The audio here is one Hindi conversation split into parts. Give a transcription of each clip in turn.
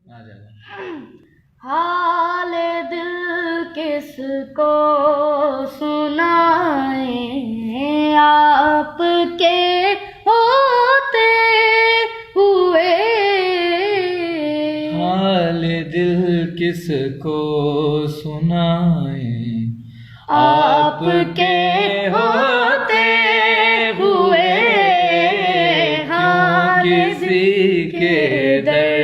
आ जाएगा। हाल दिल किसको सुनाए, आपके होते हुए। हाल दिल किसको सुनाए, आपके होते हुए। क्यों किसी के दर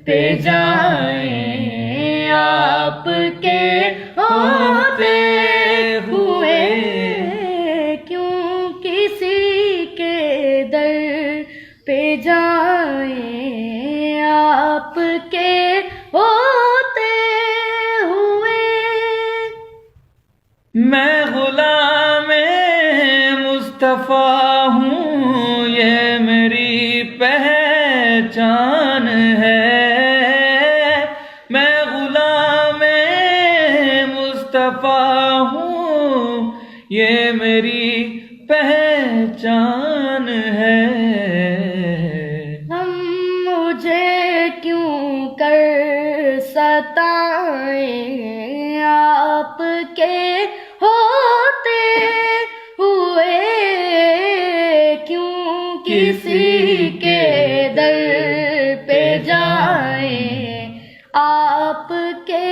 पे जाएं, आपके होते हुए। क्यों किसी के दर पे जाएं, आपके होते हुए। मैं गुलाम मुस्तफ़ा हूँ, ये मेरी पहचान है। मैं गुलाम मुस्तफ़ा हूँ, ये मेरी पहचान है। हम मुझे क्यों कर सताएं, आपके होते हुए। क्यों किसी के दर पे जाएं, आपके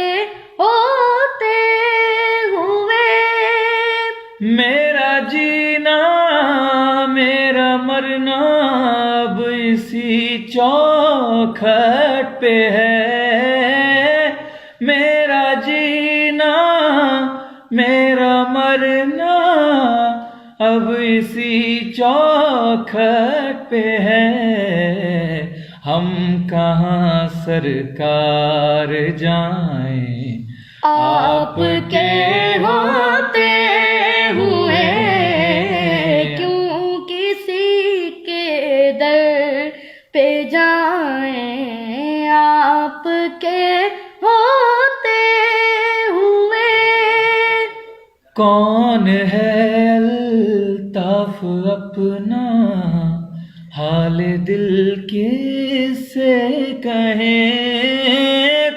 होते हुए। मेरा जीना मेरा मरना अब इसी चौखट पे है। मेरा जीना मेरा मरना अब इसी चौखट पे है। हम कहाँ सरकार जाएं, आपके होते हुए। क्यों किसी के दर पे जाएं, आपके होते हुए। कौन है अल्ताफ अपना हाल दिल किससे कहें।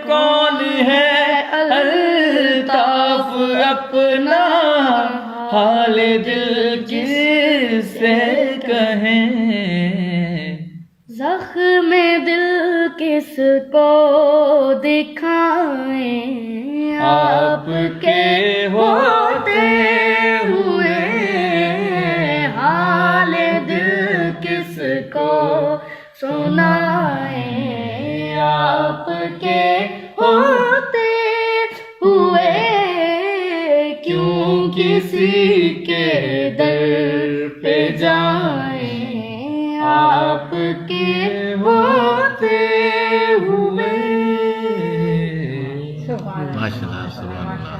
कौन है अल्ताफ अपना हाल दिल किससे कहें। ज़ख्म दिल किसको दिखाएं, आपके होते हुए। हाल दिल किसको सुनाएं, आपके होते हुए। क्यों किसी के दर पे जाएं, आपके होते हुए। माशाल्लाह, सुभान अल्लाह।